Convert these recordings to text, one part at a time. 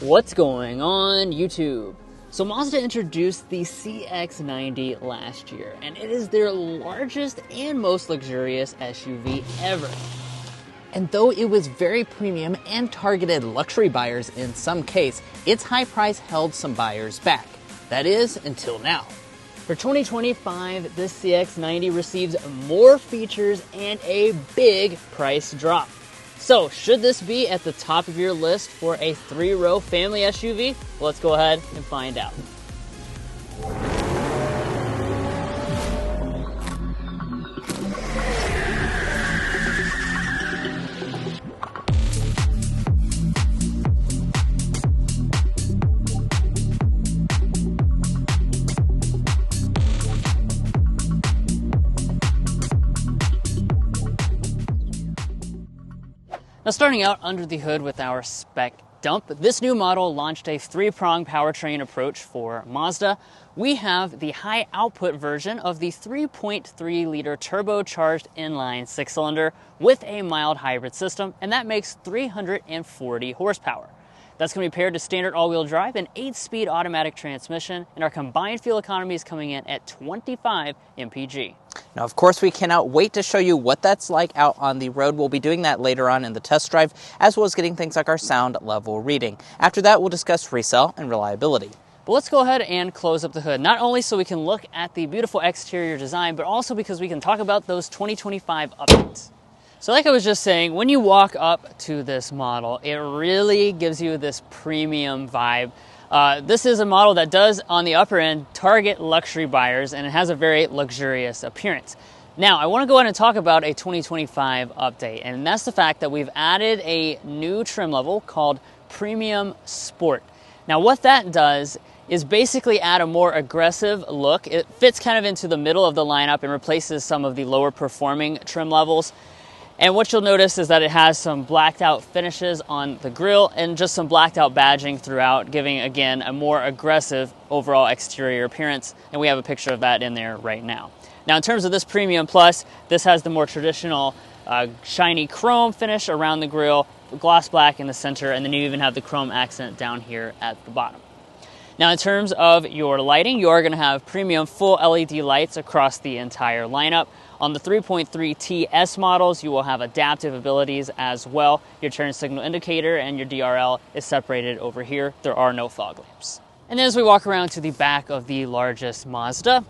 What's going on, YouTube? So Mazda introduced the CX-90 last year, and it is their largest and most luxurious SUV ever. And though it was very premium and targeted luxury buyers in some case, its high price held some buyers back. That is, until now. For 2025, this CX-90 receives more features and a big price drop. So, should this be at the top of your list for a 3-row family SUV? Well, let's go ahead and find out. Now, starting out under the hood with our spec dump, this new model launched a 3-prong powertrain approach for Mazda. We have the high output version of the 3.3-liter turbocharged inline 6-cylinder with a mild hybrid system, and that makes 340 horsepower. That's going to be paired to standard all-wheel drive and 8-speed automatic transmission, and our combined fuel economy is coming in at 25 mpg. Now, of course, we cannot wait to show you what that's like out on the road. We'll be doing that later on in the test drive, as well as getting things like our sound level reading. After that, we'll discuss resale and reliability. But let's go ahead and close up the hood, not only so we can look at the beautiful exterior design, but also because we can talk about those 2025 updates. So like I was just saying, when you walk up to this model, it really gives you this premium vibe. This is a model that does, on the upper end, target luxury buyers, and it has a very luxurious appearance. Now, I want to go ahead and talk about a 2025 update, and that's the fact that we've added a new trim level called Premium Sport. Now, what that does is basically add a more aggressive look. It fits kind of into the middle of the lineup and replaces some of the lower performing trim levels. And what you'll notice is that it has some blacked out finishes on the grille and just some blacked out badging throughout, giving, again, a more aggressive overall exterior appearance. And we have a picture of that in there right now. Now, in terms of this Premium Plus, this has the more traditional shiny chrome finish around the grille, gloss black in the center, and then you even have the chrome accent down here at the bottom. Now, in terms of your lighting, you are going to have premium full LED lights across the entire lineup. On the 3.3 TS models, you will have adaptive abilities as well. Your turn signal indicator and your DRL is separated over here. There are no fog lamps. And then as we walk around to the back of the largest Mazda,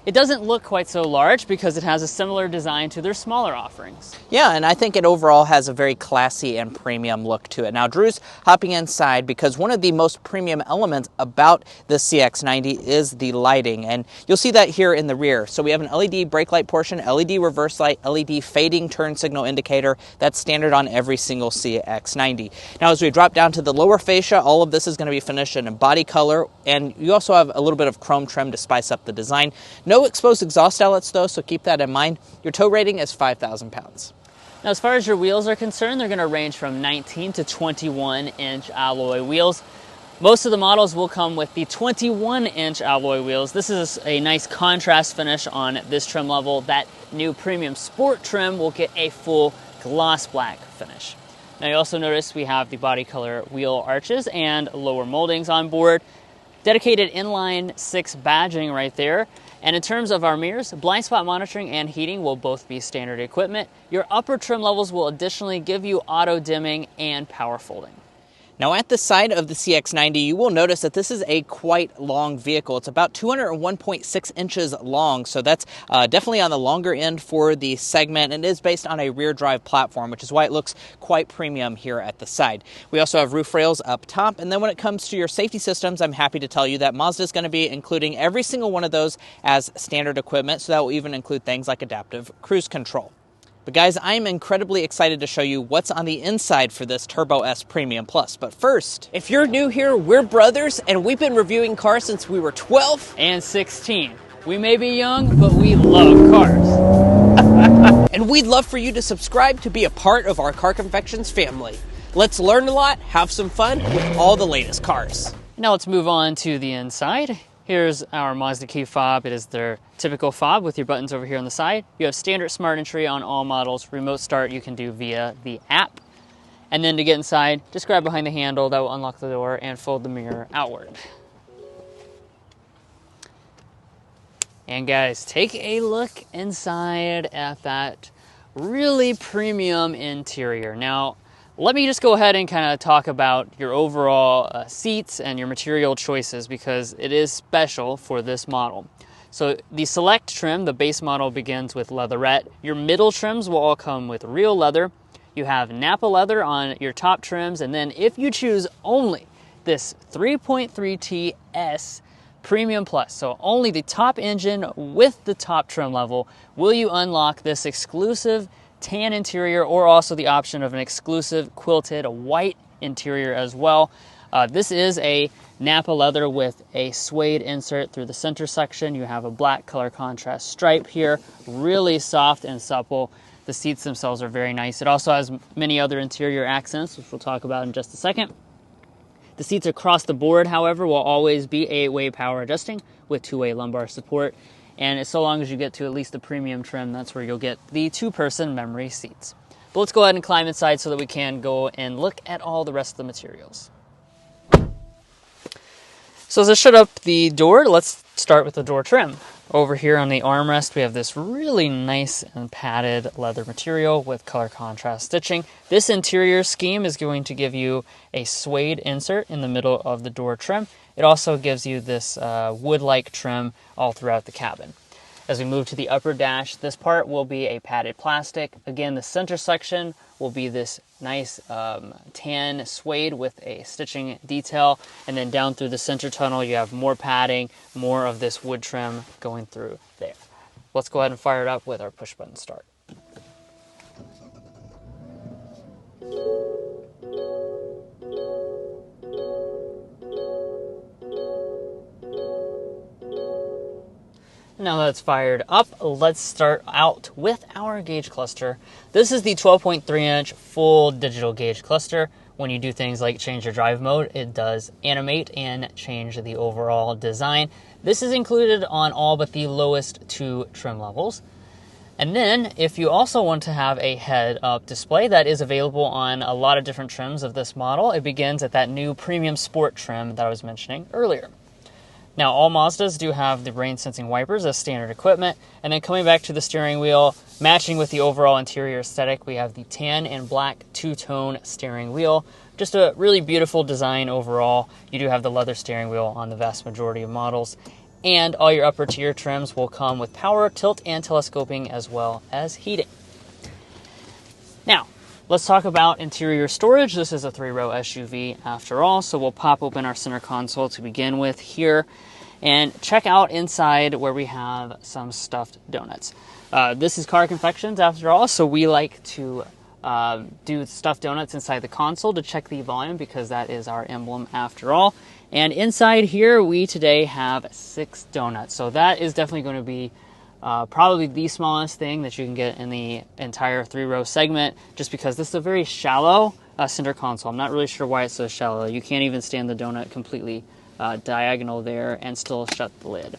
it doesn't look quite so large because it has a similar design to their smaller offerings. Yeah, and I think it overall has a very classy and premium look to it. Now, Drew's hopping inside because one of the most premium elements about the CX-90 is the lighting, and you'll see that here in the rear. So we have an LED brake light portion, LED reverse light, LED fading turn signal indicator. That's standard on every single CX-90. Now, as we drop down to the lower fascia, all of this is going to be finished in a body color, and you also have a little bit of chrome trim to spice up the design. No exposed exhaust outlets though, so keep that in mind. Your tow rating is 5,000 pounds. Now, as far as your wheels are concerned, they're going to range from 19 to 21-inch alloy wheels. Most of the models will come with the 21-inch alloy wheels. This is a nice contrast finish on this trim level. That new Premium Sport trim will get a full gloss black finish. Now, you also notice we have the body color wheel arches and lower moldings on board. Dedicated inline 6 badging right there. And in terms of our mirrors, blind spot monitoring and heating will both be standard equipment. Your upper trim levels will additionally give you auto dimming and power folding. Now, at the side of the CX-90, you will notice that this is a quite long vehicle. It's about 201.6 inches long, so that's definitely on the longer end for the segment, and it is based on a rear drive platform, which is why it looks quite premium here at the side. We also have roof rails up top, and then when it comes to your safety systems, I'm happy to tell you that Mazda is going to be including every single one of those as standard equipment, so that will even include things like adaptive cruise control. But guys, I'm incredibly excited to show you what's on the inside for this Turbo S Premium Plus. But first, if you're new here, we're brothers, and we've been reviewing cars since we were 12 and 16. We may be young, but we love cars. And we'd love for you to subscribe to be a part of our Car Confections family. Let's learn a lot, have some fun with all the latest cars. Now let's move on to the inside. Here's our Mazda key fob. It is their typical fob with your buttons over here on the side. You have standard smart entry on all models. Remote start you can do via the app. And then to get inside, just grab behind the handle that will unlock the door and fold the mirror outward. And guys, take a look inside at that really premium interior. Now, let me just go ahead and kind of talk about your overall seats and your material choices, because it is special for this model. So the select trim, the base model, begins with leatherette. Your middle trims will all come with real leather. You have Napa leather on your top trims, and then if you choose only this 3.3T S Premium Plus, so only the top engine with the top trim level, will you unlock this exclusive tan interior, or also the option of an exclusive quilted white interior as well. This is a Napa leather with a suede insert through the center section. You have a black color contrast stripe here, really soft and supple. The seats themselves are very nice. It also has many other interior accents, which we'll talk about in just a second. The seats across the board, however, will always be 8-way power adjusting with 2-way lumbar support. And so long as you get to at least the premium trim, that's where you'll get the 2-person memory seats. But let's go ahead and climb inside so that we can go and look at all the rest of the materials. So as I shut up the door, let's start with the door trim. Over here on the armrest, we have this really nice and padded leather material with color contrast stitching. This interior scheme is going to give you a suede insert in the middle of the door trim. It also gives you this wood-like trim all throughout the cabin. As we move to the upper dash, this part will be a padded plastic. Again, the center section will be this nice tan suede with a stitching detail. And then down through the center tunnel, you have more padding, more of this wood trim going through there. Let's go ahead and fire it up with our push button start. Now that it's fired up, let's start out with our gauge cluster. This is the 12.3-inch full digital gauge cluster. When you do things like change your drive mode, it does animate and change the overall design. This is included on all but the lowest 2 trim levels. And then, if you also want to have a head-up display, that is available on a lot of different trims of this model. It begins at that new premium sport trim that I was mentioning earlier. Now, all Mazdas do have the rain-sensing wipers as standard equipment. And then coming back to the steering wheel, matching with the overall interior aesthetic, we have the tan and black two-tone steering wheel. Just a really beautiful design overall. You do have the leather steering wheel on the vast majority of models. And all your upper tier trims will come with power, tilt, and telescoping, as well as heating. Now, let's talk about interior storage. This is a 3-row SUV after all, so we'll pop open our center console to begin with here and check out inside where we have some stuffed donuts. This is car Confections after all, so we like to do stuffed donuts inside the console to check the volume, because that is our emblem after all. And inside here, we today have 6 donuts. So that is definitely going to be probably the smallest thing that you can get in the entire 3-row segment, just because this is a very shallow center console. I'm not really sure why it's so shallow. You can't even stand the donut completely diagonal there and still shut the lid.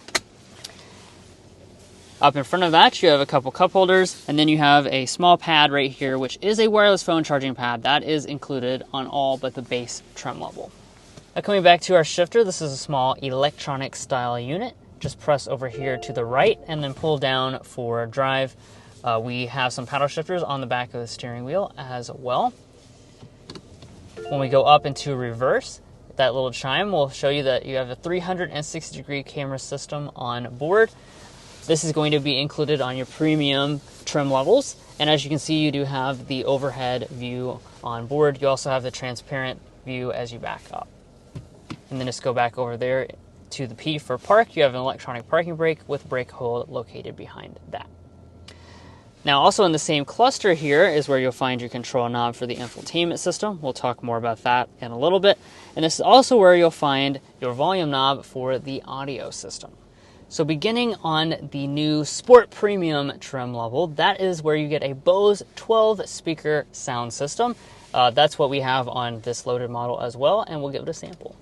Up in front of that, you have a couple cup holders, and then you have a small pad right here, which is a wireless phone charging pad. That is included on all but the base trim level. Now coming back to our shifter, this is a small electronic style unit. Just press over here to the right and then pull down for drive. We have some paddle shifters on the back of the steering wheel as well. When we go up into reverse, that little chime will show you that you have a 360-degree camera system on board. This is going to be included on your premium trim levels. And as you can see, you do have the overhead view on board. You also have the transparent view as you back up. And then just go back over there to the P for park. You have an electronic parking brake with brake hold located behind that. Now, also in the same cluster here is where you'll find your control knob for the infotainment system. We'll talk more about that in a little bit. And this is also where you'll find your volume knob for the audio system. So beginning on the new Sport Premium trim level, that is where you get a Bose 12-speaker sound system. That's what we have on this loaded model as well, and we'll give it a sample.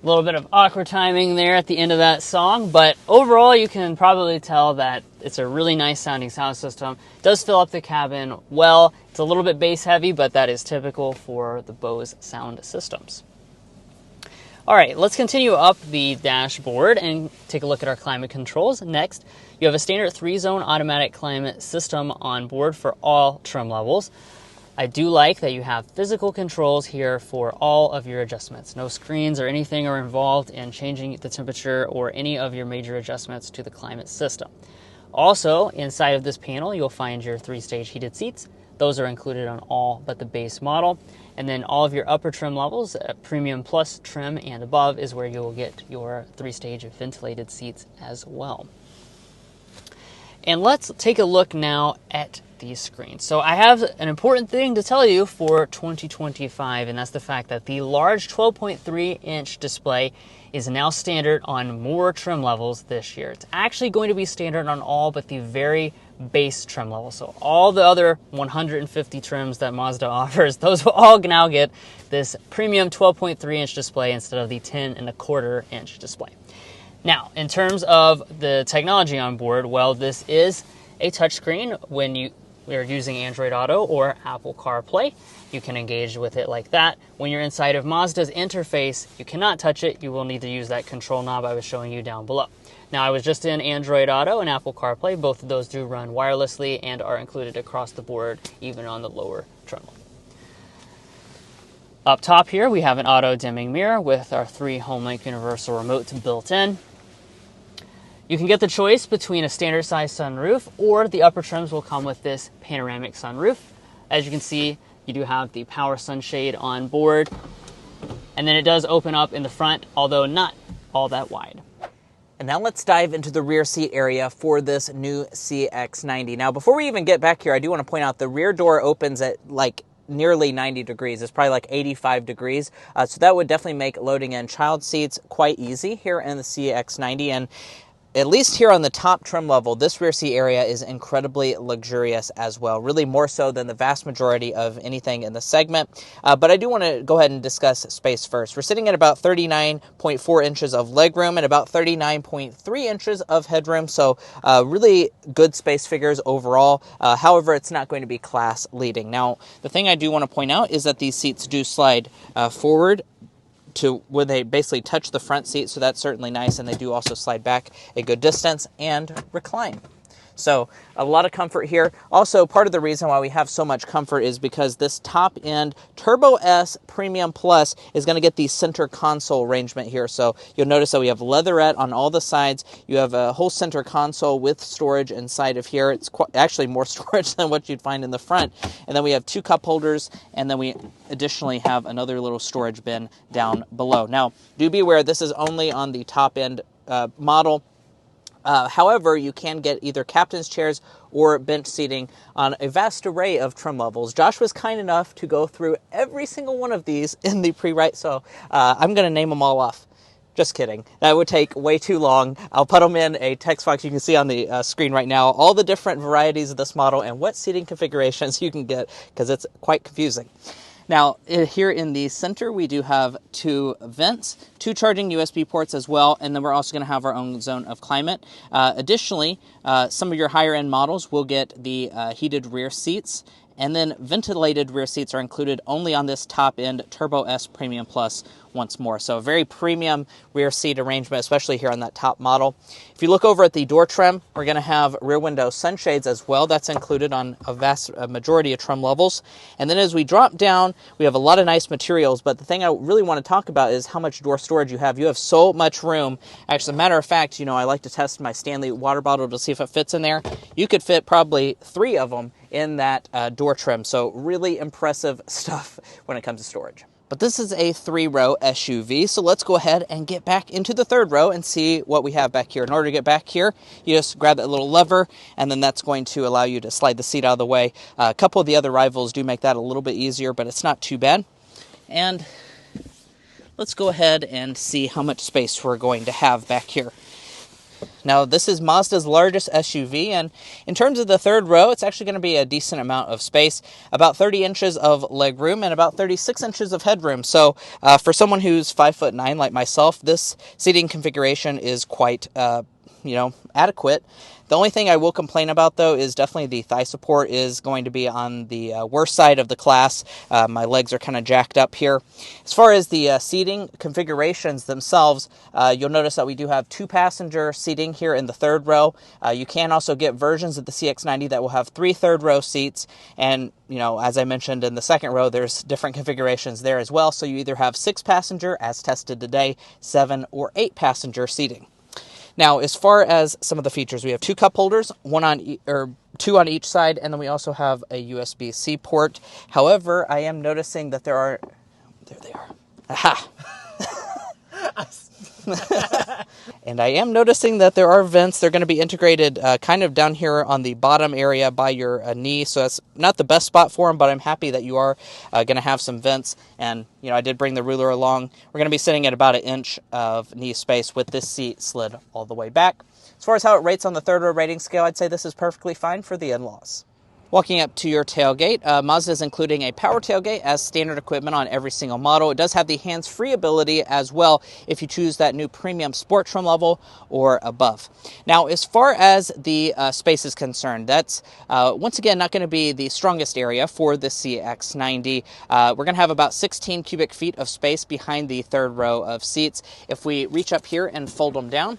A little bit of awkward timing there at the end of that song, but overall you can probably tell that it's a really nice sounding sound system. It does fill up the cabin well. It's a little bit bass heavy, but that is typical for the Bose sound systems. All right, let's continue up the dashboard and take a look at our climate controls. Next, you have a standard 3-zone automatic climate system on board for all trim levels. I do like that you have physical controls here for all of your adjustments. No screens or anything are involved in changing the temperature or any of your major adjustments to the climate system. Also, inside of this panel, you'll find your 3-stage heated seats. Those are included on all but the base model. And then all of your upper trim levels, Premium Plus trim and above, is where you'll get your 3-stage ventilated seats as well. And let's take a look now at these screens. So I have an important thing to tell you for 2025, and that's the fact that the large 12.3-inch display is now standard on more trim levels this year. It's actually going to be standard on all but the very base trim level. So all the other 150 trims that Mazda offers, those will all now get this premium 12.3-inch display instead of the 10.25-inch display. Now, in terms of the technology on board, well, this is a touchscreen. When you are using Android Auto or Apple CarPlay, you can engage with it like that. When you're inside of Mazda's interface, you cannot touch it. You will need to use that control knob I was showing you down below. Now, I was just in Android Auto and Apple CarPlay. Both of those do run wirelessly and are included across the board, even on the lower trim level. Up top here, we have an auto-dimming mirror with our 3 HomeLink universal remotes built in. You can get the choice between a standard size sunroof, or the upper trims will come with this panoramic sunroof. As you can see, you do have the power sunshade on board, and then it does open up in the front, although not all that wide. And now let's dive into the rear seat area for this new CX-90. Now, before we even get back here, I do want to point out the rear door opens at like nearly 90 degrees. It's probably like 85 degrees. So that would definitely make loading in child seats quite easy here in the CX-90. And at least here on the top trim level, this rear seat area is incredibly luxurious as well, really more so than the vast majority of anything in the segment. But I do want to go ahead and discuss space first. We're sitting at about 39.4 inches of legroom and about 39.3 inches of headroom, so really good space figures overall. However, it's not going to be class leading. Now, the thing I do want to point out is that these seats do slide forward to where they basically touch the front seat, so that's certainly nice, and they do also slide back a good distance and recline. So a lot of comfort here. Also, part of the reason why we have so much comfort is because this top-end Turbo S Premium Plus is going to get the center console arrangement here. So you'll notice that we have leatherette on all the sides. You have a whole center console with storage inside of here. It's actually more storage than what you'd find in the front. And then we have 2 cup holders, and then we additionally have another little storage bin down below. Now, do be aware this is only on the top-end model. However, you can get either captain's chairs or bench seating on a vast array of trim levels. Josh was kind enough to go through every single one of these in the pre-write, so I'm going to name them all off. Just kidding. That would take way too long. I'll put them in a text box you can see on the screen right now, all the different varieties of this model and what seating configurations you can get, because it's quite confusing. Now, here in the center, we do have 2 vents, 2 charging USB ports as well, and then we're also going to have our own zone of climate. Additionally, some of your higher-end models will get the heated rear seats, and then ventilated rear seats are included only on this top-end Turbo S Premium Plus once more. So a very premium rear seat arrangement, especially here on that top model. If you look over at the door trim, we're going to have rear window sunshades as well. That's included on a vast majority of trim levels. And then as we drop down, we have a lot of nice materials, but the thing I really want to talk about is how much door storage you have. You have so much room. Actually, as a matter of fact, you know, I like to test my Stanley water bottle to see if it fits in there. You could fit probably 3 of them in that door trim. So really impressive stuff when it comes to storage. But this is a 3-row SUV, so let's go ahead and get back into the 3rd row and see what we have back here. In order to get back here, you just grab that little lever, and then that's going to allow you to slide the seat out of the way. A couple of the other rivals do make that a little bit easier, but it's not too bad. And let's go ahead and see how much space we're going to have back here. Now, this is Mazda's largest SUV, and in terms of the third row, it's actually going to be a decent amount of space, about 30 inches of leg room and about 36 inches of headroom. So for someone who's 5'9" like myself, this seating configuration is quite adequate. The only thing I will complain about, though, is definitely the thigh support is going to be on the worst side of the class. My legs are kind of jacked up here. As far as the seating configurations themselves, you'll notice that we do have 2-passenger seating here in the third row. You can also get versions of the CX-90 that will have 3 third-row seats. And, as I mentioned in the second row, there's different configurations there as well. So you either have 6-passenger, as tested today, 7 or 8-passenger seating. Now, as far as some of the features, we have 2 cup holders, 2 on each side, and then we also have a USB-C port. However, I am noticing that there they are. Aha! And I am noticing that there are vents. They're going to be integrated kind of down here on the bottom area by your knee, so that's not the best spot for them, but I'm happy that you are going to have some vents. And, I did bring the ruler along. We're going to be sitting at about 1 inch of knee space with this seat slid all the way back. As far as how it rates on the third row rating scale, I'd say this is perfectly fine for the in-laws. Walking up to your tailgate, Mazda is including a power tailgate as standard equipment on every single model. It does have the hands-free ability as well if you choose that new premium sport trim level or above. Now, as far as the space is concerned, that's once again not going to be the strongest area for the CX-90. We're going to have about 16 cubic feet of space behind the third row of seats. If we reach up here and fold them down,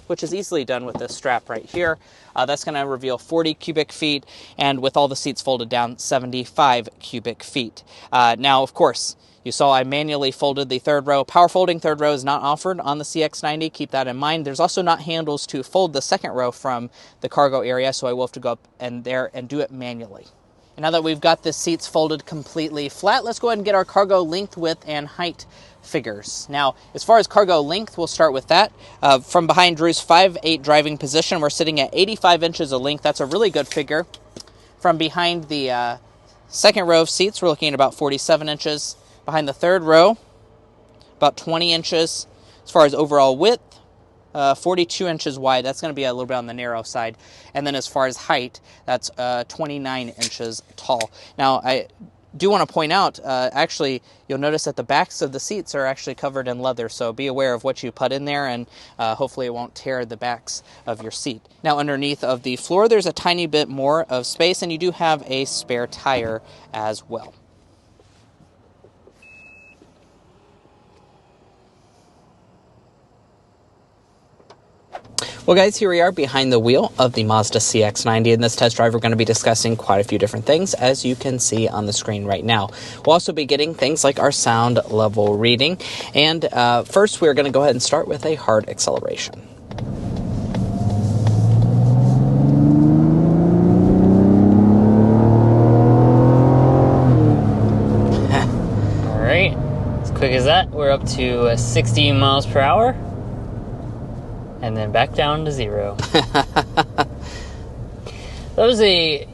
which is easily done with this strap right here, that's going to reveal 40 cubic feet, and with all the seats folded down, 75 cubic feet. Now, of course, you saw I manually folded the third row. Power folding third row is not offered on the CX-90. Keep that in mind. There's also not handles to fold the second row from the cargo area, so I will have to go up and there and do it manually. And now that we've got the seats folded completely flat, let's go ahead and get our cargo length, width, and height figures. Now, as far as cargo length, we'll start with that. From behind Drew's 5'8" driving position, we're sitting at 85 inches of length. That's a really good figure. From behind the second row of seats, we're looking at about 47 inches. Behind the third row, about 20 inches. As far as overall width, 42 inches wide. That's going to be a little bit on the narrow side. And then as far as height, that's 29 inches tall. Now, I do want to point out, actually, you'll notice that the backs of the seats are actually covered in leather, so be aware of what you put in there, and hopefully it won't tear the backs of your seat. Now, underneath of the floor, there's a tiny bit more of space, and you do have a spare tire as well. Well, guys, here we are behind the wheel of the Mazda CX-90. In this test drive, we're going to be discussing quite a few different things, as you can see on the screen right now. We'll also be getting things like our sound level reading. And first, we're going to go ahead and start with a hard acceleration. All right, as quick as that, we're up to 60 miles per hour. And then back down to 0. That was a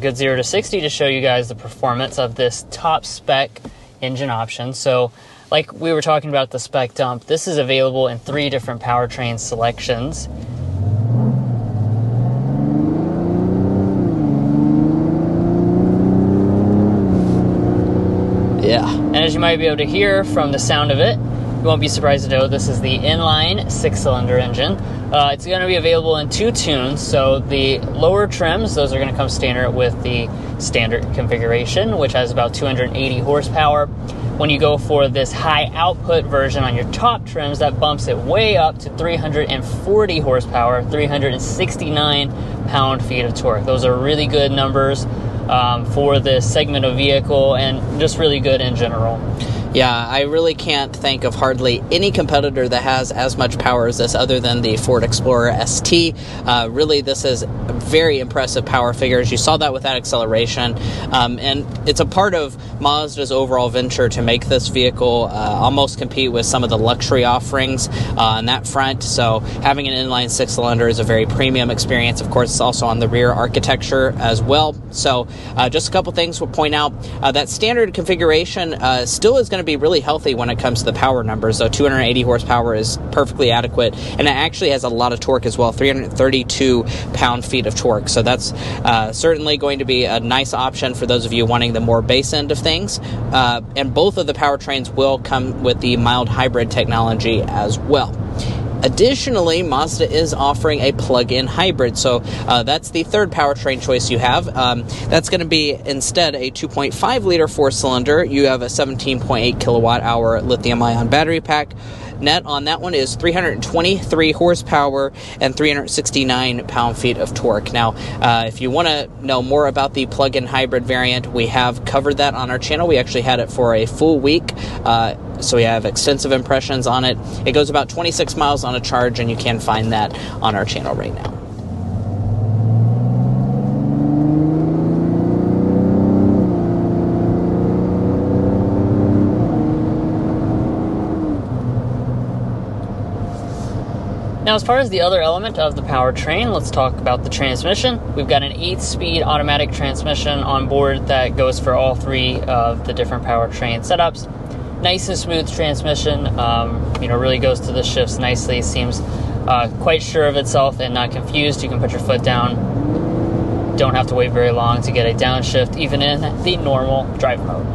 good 0 to 60 to show you guys the performance of this top spec engine option. So, like we were talking about the spec dump, this is available in 3 different powertrain selections. Yeah. And as you might be able to hear from the sound of it, you won't be surprised to know this is the inline 6-cylinder engine. It's going to be available in 2 tunes, so the lower trims, those are going to come standard with the standard configuration, which has about 280 horsepower. When you go for this high output version on your top trims, that bumps it way up to 340 horsepower, 369 pound-feet of torque. Those are really good numbers for this segment of vehicle, and just really good in general. Yeah, I really can't think of hardly any competitor that has as much power as this other than the Ford Explorer ST. Really, this is very impressive power figures. You saw that with that acceleration. And it's a part of Mazda's overall venture to make this vehicle almost compete with some of the luxury offerings on that front. So having an inline 6-cylinder is a very premium experience. Of course, it's also on the rear architecture as well. So just a couple things we'll point out. That standard configuration still is going to be really healthy when it comes to the power numbers. So 280 horsepower is perfectly adequate, and it actually has a lot of torque as well, 332 pound-feet of torque. So that's certainly going to be a nice option for those of you wanting the more base end of things. And both of the powertrains will come with the mild hybrid technology as well. Additionally, Mazda is offering a plug-in hybrid, so that's the third powertrain choice you have. That's going to be instead a 2.5-liter four-cylinder. You have a 17.8 kilowatt-hour lithium-ion battery pack. Net on that one is 323 horsepower and 369 pound-feet of torque. Now, if you want to know more about the plug-in hybrid variant, we have covered that on our channel. We actually had it for a full week, so we have extensive impressions on it. It goes about 26 miles on a charge, and you can find that on our channel right now. Now, as far as the other element of the powertrain, let's talk about the transmission. We've got an 8-speed automatic transmission on board that goes for all three of the different powertrain setups. Nice and smooth transmission, really goes to the shifts nicely. Seems quite sure of itself and not confused. You can put your foot down. Don't have to wait very long to get a downshift, even in the normal drive mode.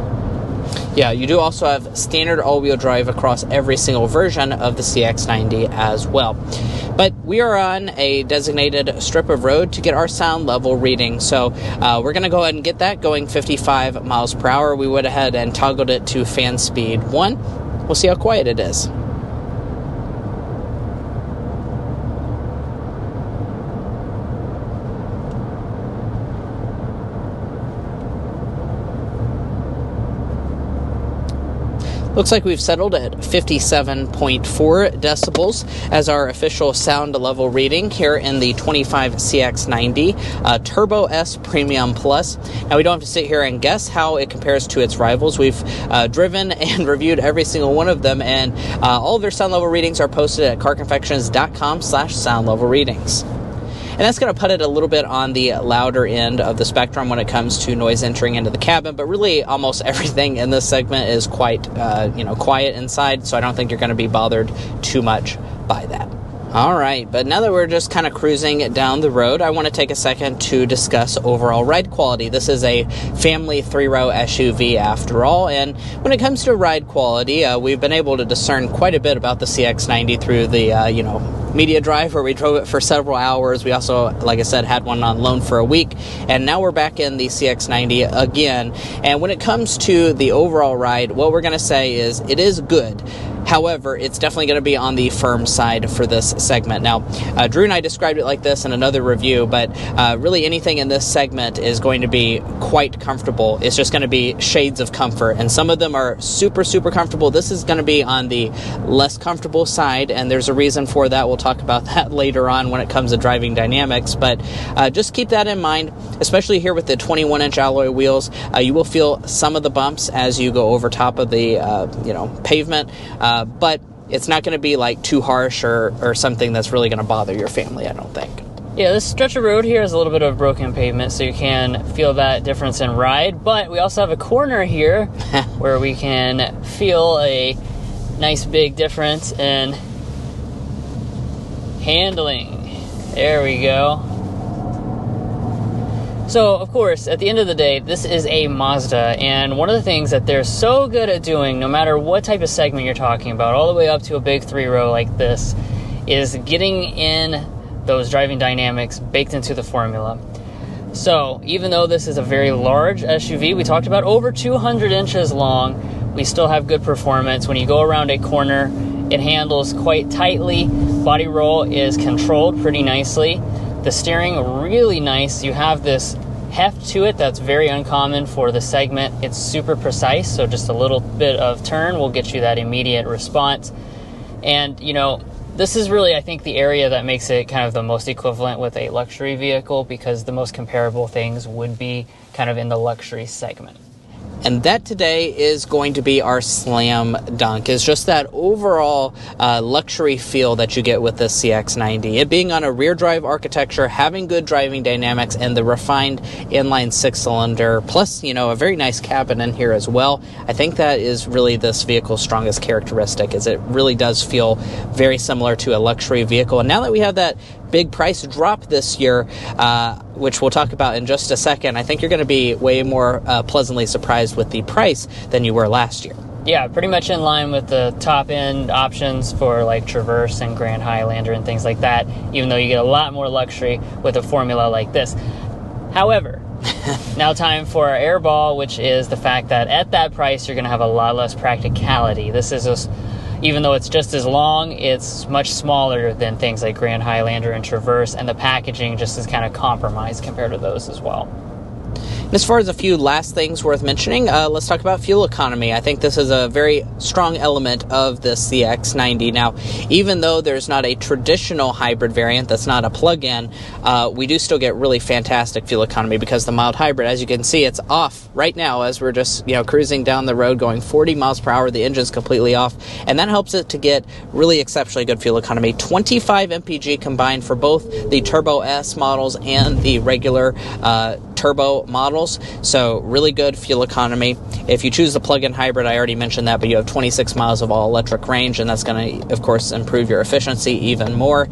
Yeah, you do also have standard all-wheel drive across every single version of the CX-90 as well. But we are on a designated strip of road to get our sound level reading. So we're going to go ahead and get that going 55 miles per hour. We went ahead and toggled it to fan speed 1. We'll see how quiet it is. Looks like we've settled at 57.4 decibels as our official sound level reading here in the 25 CX-90 Turbo S Premium Plus. Now, we don't have to sit here and guess how it compares to its rivals. We've driven and reviewed every single one of them, and all of their sound level readings are posted at carconfections.com/sound level readings. And that's going to put it a little bit on the louder end of the spectrum when it comes to noise entering into the cabin, but really almost everything in this segment is quite, quiet inside, so I don't think you're going to be bothered too much by that. All right, but now that we're just kind of cruising down the road, I want to take a second to discuss overall ride quality. This is a family 3-row SUV after all, and when it comes to ride quality, we've been able to discern quite a bit about the CX-90 through the, media drive where we drove it for several hours. We also, like I said, had one on loan for a week, and now we're back in the CX-90 again. And when it comes to the overall ride, what we're going to say is it is good. However, it's definitely going to be on the firm side for this segment. Now, Drew and I described it like this in another review, but really anything in this segment is going to be quite comfortable. It's just going to be shades of comfort, and some of them are super, super comfortable. This is going to be on the less comfortable side, and there's a reason for that. We'll talk about that later on when it comes to driving dynamics, but just keep that in mind, especially here with the 21-inch alloy wheels. You will feel some of the bumps as you go over top of the pavement, but it's not going to be like too harsh or something that's really going to bother your family, I don't think. Yeah, this stretch of road here is a little bit of broken pavement, so you can feel that difference in ride, but we also have a corner here where we can feel a nice big difference in handling. There we go. So, of course, at the end of the day, this is a Mazda, and one of the things that they're so good at doing, no matter what type of segment you're talking about, all the way up to a big 3-row like this, is getting in those driving dynamics baked into the formula. So, even though this is a very large SUV, we talked about over 200 inches long, we still have good performance. When you go around a corner, it handles quite tightly. Body roll is controlled pretty nicely. The steering, really nice. You have this heft to it that's very uncommon for the segment. It's super precise, so just a little bit of turn will get you that immediate response. And, this is really, I think, the area that makes it kind of the most equivalent with a luxury vehicle, because the most comparable things would be kind of in the luxury segment. And that today is going to be our slam dunk. It's just that overall luxury feel that you get with the CX-90. It being on a rear drive architecture, having good driving dynamics, and the refined inline 6-cylinder, plus, a very nice cabin in here as well. I think that is really this vehicle's strongest characteristic, is it really does feel very similar to a luxury vehicle. And now that we have that big price drop this year, which we'll talk about in just a second, I think you're going to be way more pleasantly surprised with the price than you were last year. Yeah, pretty much in line with the top-end options for like Traverse and Grand Highlander and things like that, even though you get a lot more luxury with a formula like this. However, now time for our airball, which is the fact that at that price, you're going to have a lot less practicality. This is just, even though it's just as long, it's much smaller than things like Grand Highlander and Traverse, and the packaging just is kind of compromised compared to those as well. As far as a few last things worth mentioning, let's talk about fuel economy. I think this is a very strong element of the CX-90. Now, even though there's not a traditional hybrid variant that's not a plug-in, we do still get really fantastic fuel economy because the mild hybrid, as you can see, it's off right now as we're just cruising down the road going 40 miles per hour. The engine's completely off, and that helps it to get really exceptionally good fuel economy. 25 mpg combined for both the Turbo S models and the regular turbo models. So really good fuel economy. If you choose the plug-in hybrid, I already mentioned that, but you have 26 miles of all-electric range, and that's going to, of course, improve your efficiency even more.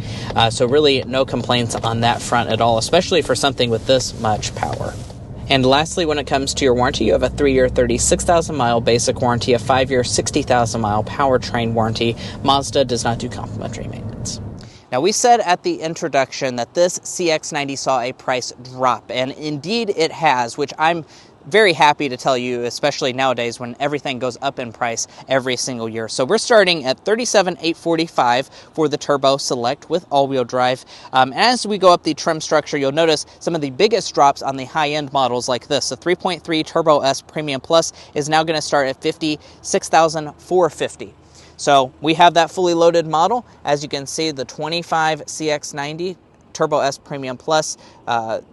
So really no complaints on that front at all, especially for something with this much power. And lastly, when it comes to your warranty, you have a 3-year, 36,000-mile basic warranty, a 5-year, 60,000-mile powertrain warranty. Mazda does not do complimentary maintenance. Now, we said at the introduction that this CX-90 saw a price drop, and indeed it has, which I'm very happy to tell you, especially nowadays when everything goes up in price every single year. So we're starting at $37,845 for the Turbo Select with all-wheel drive. As we go up the trim structure, you'll notice some of the biggest drops on the high-end models like this. The 3.3 Turbo S Premium Plus is now going to start at $56,450. So we have that fully loaded model. As you can see, the 25 CX-90 Turbo S Premium Plus,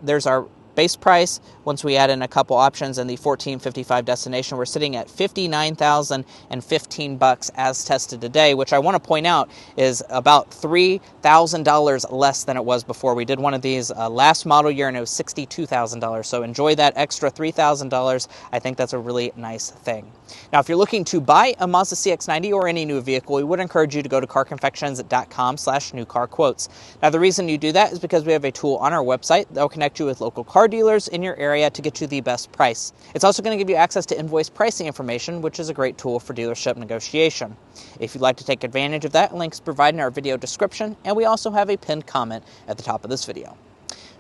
there's our base price. Once we add in a couple options and the $1,455 destination, we're sitting at $59,015 as tested today, which I want to point out is about $3,000 less than it was before. We did one of these last model year and it was $62,000. So enjoy that extra $3,000. I think that's a really nice thing. Now, if you're looking to buy a Mazda CX-90 or any new vehicle, we would encourage you to go to carconfections.com/newcarquotes. Now, the reason you do that is because we have a tool on our website that will connect you with local car dealers in your area to get you the best price. It's also going to give you access to invoice pricing information, which is a great tool for dealership negotiation. If you'd like to take advantage of that, links provided in our video description, and we also have a pinned comment at the top of this video.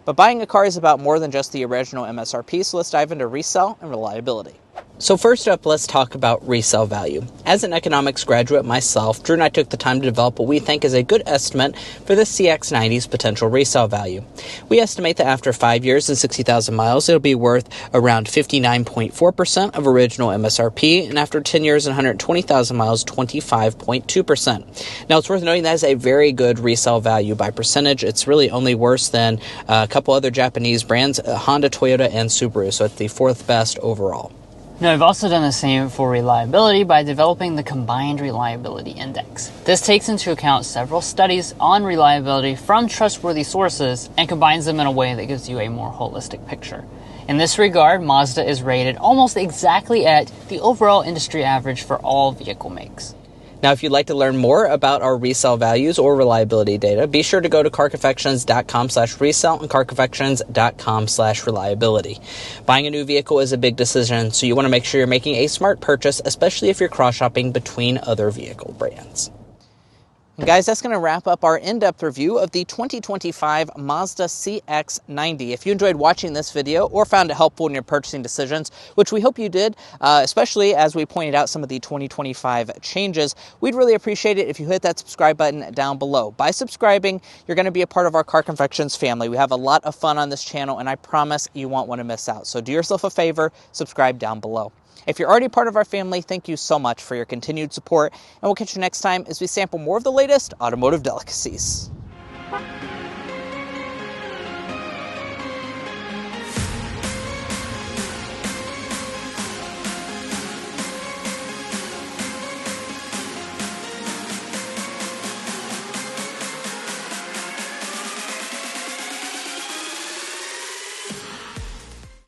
But buying a car is about more than just the original MSRP, so let's dive into resale and reliability. So first up, let's talk about resale value. As an economics graduate myself, Drew and I took the time to develop what we think is a good estimate for the CX-90's potential resale value. We estimate that after 5 years and 60,000 miles, it'll be worth around 59.4% of original MSRP, and after 10 years and 120,000 miles, 25.2%. Now, it's worth noting that is a very good resale value by percentage. It's really only worse than a couple other Japanese brands, Honda, Toyota, and Subaru, so it's the fourth best overall. Now, we've also done the same for reliability by developing the Combined Reliability Index. This takes into account several studies on reliability from trustworthy sources and combines them in a way that gives you a more holistic picture. In this regard, Mazda is rated almost exactly at the overall industry average for all vehicle makes. Now, if you'd like to learn more about our resale values or reliability data, be sure to go to carconfections.com/resale and carconfections.com/reliability. Buying a new vehicle is a big decision, so you want to make sure you're making a smart purchase, especially if you're cross-shopping between other vehicle brands. And guys, that's going to wrap up our in-depth review of the 2025 Mazda CX-90. If you enjoyed watching this video or found it helpful in your purchasing decisions, which we hope you did, especially as we pointed out some of the 2025 changes, we'd really appreciate it if you hit that subscribe button down below. By subscribing, you're going to be a part of our Car Confections family. We have a lot of fun on this channel, and I promise you won't want to miss out. So do yourself a favor, subscribe down below. If you're already part of our family, thank you so much for your continued support, and we'll catch you next time as we sample more of the latest automotive delicacies.